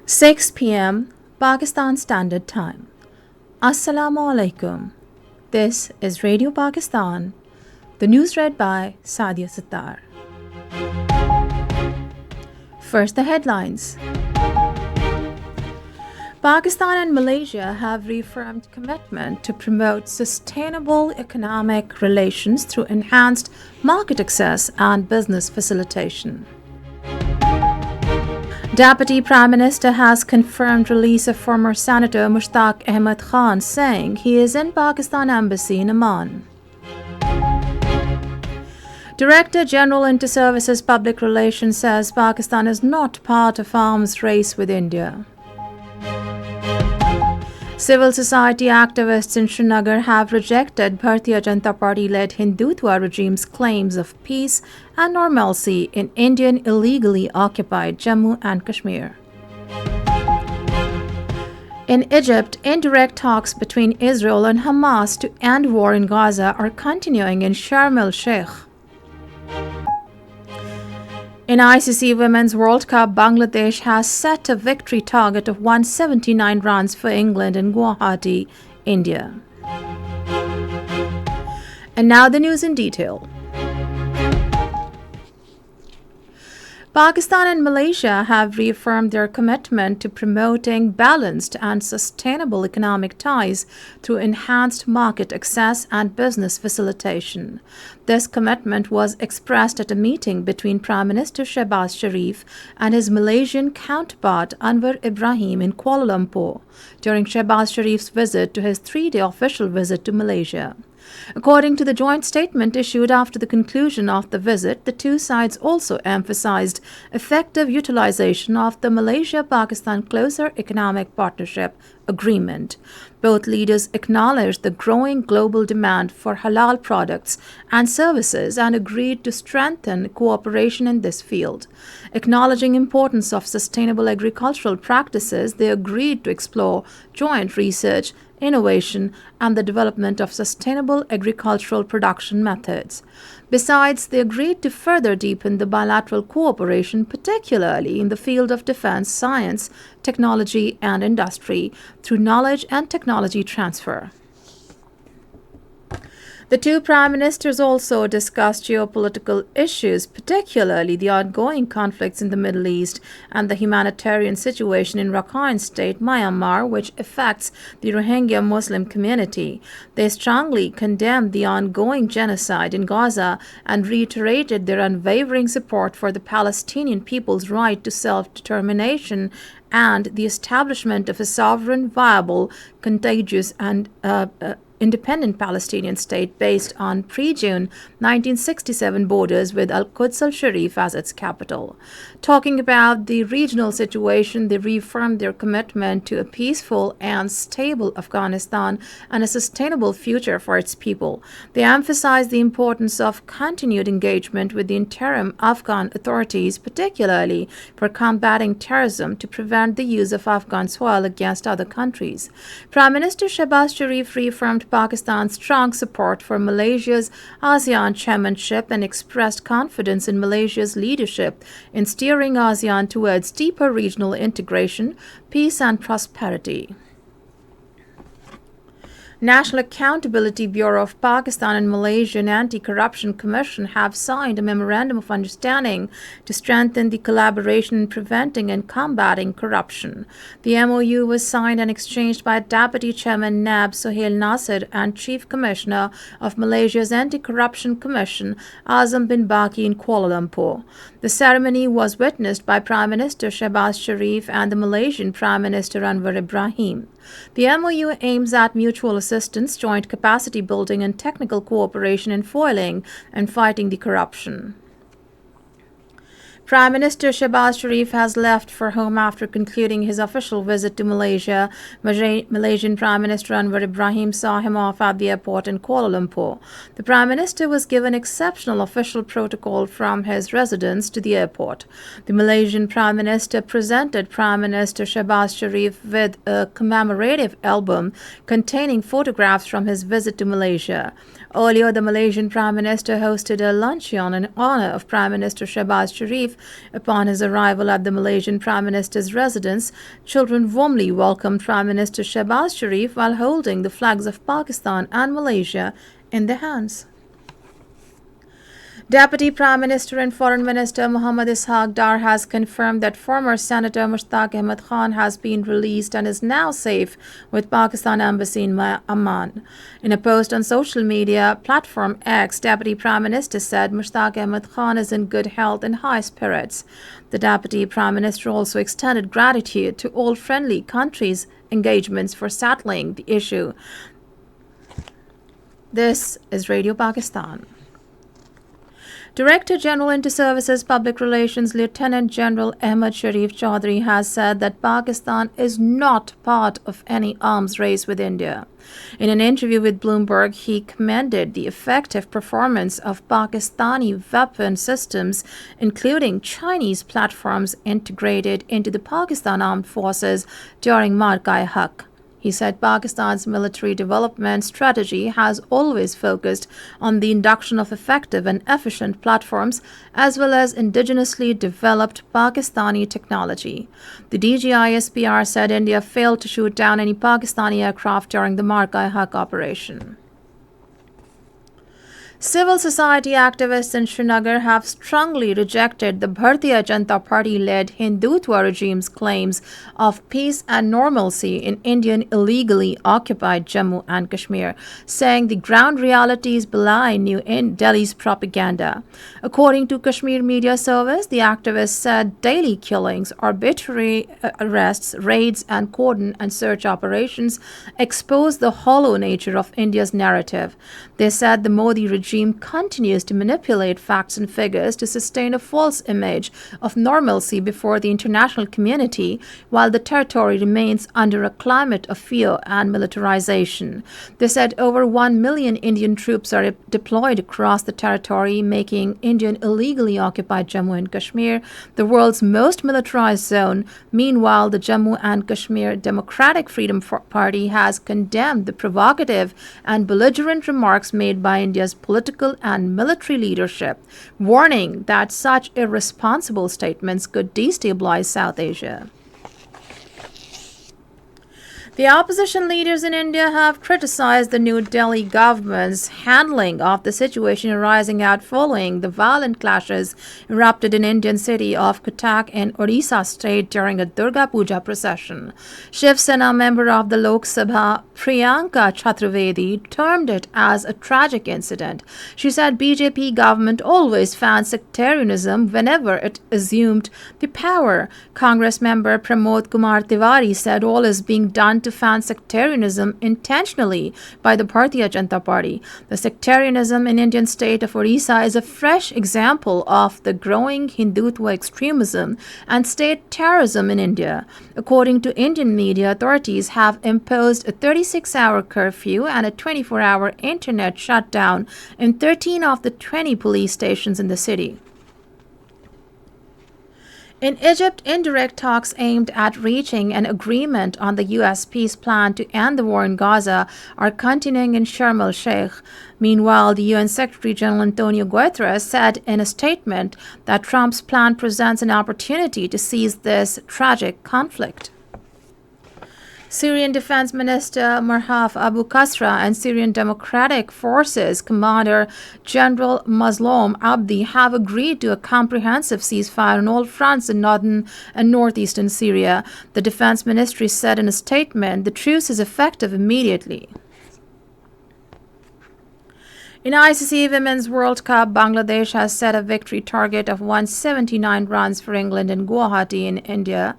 6 p.m. Pakistan Standard Time. Assalamu alaikum. This is Radio Pakistan. The news read by Sadia Sattar. First, the headlines. Pakistan and Malaysia have reaffirmed commitment to promote sustainable economic relations through enhanced market access and business facilitation. Deputy Prime Minister has confirmed release of former Senator Mushtaq Ahmed Khan, saying he is in Pakistan Embassy in Amman. Director General Inter-Services Public Relations says Pakistan is not part of arms race with India. Civil society activists in Srinagar have rejected Bharatiya Janata Party-led Hindutva regime's claims of peace and normalcy in Indian illegally occupied Jammu and Kashmir. In Egypt, indirect talks between Israel and Hamas to end war in Gaza are continuing in Sharm el-Sheikh. In ICC Women's World Cup, Bangladesh has set a victory target of 179 runs for England in Guwahati, India. And now the news in detail. Pakistan and Malaysia have reaffirmed their commitment to promoting balanced and sustainable economic ties through enhanced market access and business facilitation. This commitment was expressed at a meeting between Prime Minister Shehbaz Sharif and his Malaysian counterpart Anwar Ibrahim in Kuala Lumpur during Shehbaz Sharif's visit to his 3-day official visit to Malaysia. According to the joint statement issued after the conclusion of the visit, the two sides also emphasized effective utilization of the Malaysia-Pakistan Closer Economic Partnership Agreement. Both leaders acknowledged the growing global demand for halal products and services and agreed to strengthen cooperation in this field. Acknowledging importance of sustainable agricultural practices, they agreed to explore joint research, innovation, and the development of sustainable agricultural production methods. Besides, they agreed to further deepen the bilateral cooperation, particularly in the field of defense, science, technology, and industry, through knowledge and technology transfer. The two prime ministers also discussed geopolitical issues, particularly the ongoing conflicts in the Middle East and the humanitarian situation in Rakhine State, Myanmar, which affects the Rohingya Muslim community. They strongly condemned the ongoing genocide in Gaza and reiterated their unwavering support for the Palestinian people's right to self-determination and the establishment of a sovereign, viable, contagious, and independent Palestinian state based on pre-June 1967 borders with Al-Quds al-Sharif as its capital. Talking about the regional situation, they reaffirmed their commitment to a peaceful and stable Afghanistan and a sustainable future for its people. They emphasized the importance of continued engagement with the interim Afghan authorities, particularly for combating terrorism to prevent the use of Afghan soil against other countries. Prime Minister Shehbaz Sharif reaffirmed Pakistan's strong support for Malaysia's ASEAN chairmanship and expressed confidence in Malaysia's leadership in steering ASEAN towards deeper regional integration, peace, and prosperity. National Accountability Bureau of Pakistan and Malaysian Anti-Corruption Commission have signed a Memorandum of Understanding to strengthen the collaboration in preventing and combating corruption. The MOU was signed and exchanged by Deputy Chairman NAB Sohail Nasir and Chief Commissioner of Malaysia's Anti-Corruption Commission Azam bin Baki in Kuala Lumpur. The ceremony was witnessed by Prime Minister Shehbaz Sharif and the Malaysian Prime Minister Anwar Ibrahim. The MOU aims at mutual assistance, joint capacity building, and technical cooperation in foiling and fighting the corruption. Prime Minister Shehbaz Sharif has left for home after concluding his official visit to Malaysia. Malaysian Prime Minister Anwar Ibrahim saw him off at the airport in Kuala Lumpur. The Prime Minister was given exceptional official protocol from his residence to the airport. The Malaysian Prime Minister presented Prime Minister Shehbaz Sharif with a commemorative album containing photographs from his visit to Malaysia. Earlier, the Malaysian Prime Minister hosted a luncheon in honor of Prime Minister Shehbaz Sharif Sharif. Upon his arrival at the Malaysian Prime Minister's residence, children warmly welcomed Prime Minister Shehbaz Sharif while holding the flags of Pakistan and Malaysia in their hands. Deputy Prime Minister and Foreign Minister Muhammad Ishaq Dar has confirmed that former Senator Mushtaq Ahmed Khan has been released and is now safe with Pakistan Embassy in Amman. In a post on social media platform X, Deputy Prime Minister said Mushtaq Ahmed Khan is in good health and high spirits. The Deputy Prime Minister also extended gratitude to all friendly countries' engagements for settling the issue. This is Radio Pakistan. Director General Inter-Services Public Relations Lieutenant General Ahmad Sharif Chaudhry has said that Pakistan is not part of any arms race with India. In an interview with Bloomberg, he commended the effective performance of Pakistani weapon systems, including Chinese platforms integrated into the Pakistan Armed Forces during Marka-e-Haq. He said Pakistan's military development strategy has always focused on the induction of effective and efficient platforms as well as indigenously developed Pakistani technology. The DGISPR said India failed to shoot down any Pakistani aircraft during the Marka-e-Haq operation. Civil society activists in Srinagar have strongly rejected the Bharatiya Janata Party-led Hindutva regime's claims of peace and normalcy in Indian illegally occupied Jammu and Kashmir, saying the ground realities belie New Delhi's propaganda. According to Kashmir Media Service, the activists said daily killings, arbitrary arrests, raids, and cordon and search operations expose the hollow nature of India's narrative. They said the Modi regime continues to manipulate facts and figures to sustain a false image of normalcy before the international community, while the territory remains under a climate of fear and militarization. They said over 1 million Indian troops are deployed across the territory, making Indian illegally occupied Jammu and Kashmir the world's most militarized zone. Meanwhile, the Jammu and Kashmir Democratic Freedom Party has condemned the provocative and belligerent remarks made by India's political and military leadership, warning that such irresponsible statements could destabilize South Asia. The opposition leaders in India have criticized the New Delhi government's handling of the situation arising out following the violent clashes erupted in Indian city of Cuttack in Odisha state during a Durga Puja procession. Shiv Sena member of the Lok Sabha, Priyanka Chaturvedi, termed it as a tragic incident. She said BJP government always found sectarianism whenever it assumed the power. Congress member Pramod Kumar Tiwari said all is being done to fan sectarianism intentionally by the Bharatiya Janata Party. The sectarianism in Indian state of Odisha is a fresh example of the growing Hindutva extremism and state terrorism in India. According to Indian media, authorities have imposed a 36-hour curfew and a 24-hour internet shutdown in 13 of the 20 police stations in the city. In Egypt, indirect talks aimed at reaching an agreement on the U.S. peace plan to end the war in Gaza are continuing in Sharm el-Sheikh. Meanwhile, the UN Secretary General Antonio Guterres said in a statement that Trump's plan presents an opportunity to seize this tragic conflict. Syrian Defense Minister Marhaf Abu Kasra and Syrian Democratic Forces Commander General Mazloum Abdi have agreed to a comprehensive ceasefire on all fronts in northern and northeastern Syria. The Defense Ministry said in a statement the truce is effective immediately. In ICC Women's World Cup, Bangladesh has set a victory target of 179 runs for England in Guwahati in India.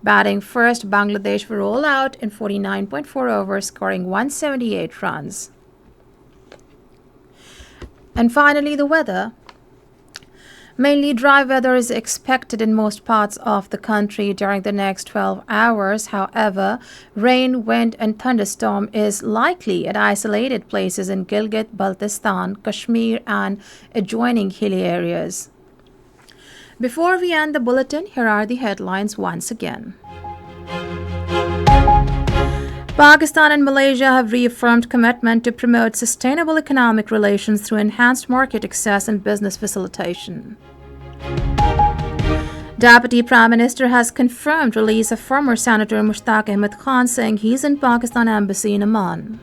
Batting first, Bangladesh were all out in 49.4 overs, scoring 178 runs. And finally, the weather. Mainly dry weather is expected in most parts of the country during the next 12 hours. However, rain, wind, and thunderstorm is likely at isolated places in Gilgit-Baltistan, Kashmir, and adjoining hilly areas. Before we end the bulletin, here are the headlines once again. Pakistan and Malaysia have reaffirmed commitment to promote sustainable economic relations through enhanced market access and business facilitation. Deputy Prime Minister has confirmed release of former Senator Mushtaq Ahmed Khan, saying he's in Pakistan Embassy in Amman.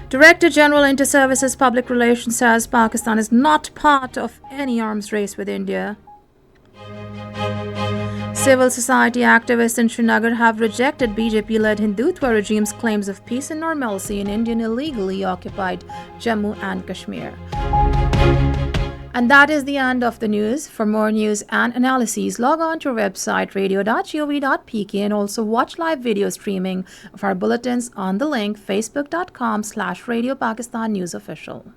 Director General Inter-Services Public Relations says Pakistan is not part of any arms race with India. Civil society activists in Srinagar have rejected BJP-led Hindutva regime's claims of peace and normalcy in Indian illegally occupied Jammu and Kashmir. And that is the end of the news. For more news and analyses, log on to our website radio.gov.pk and also watch live video streaming of our bulletins on the link facebook.com/Radio Pakistan News Official.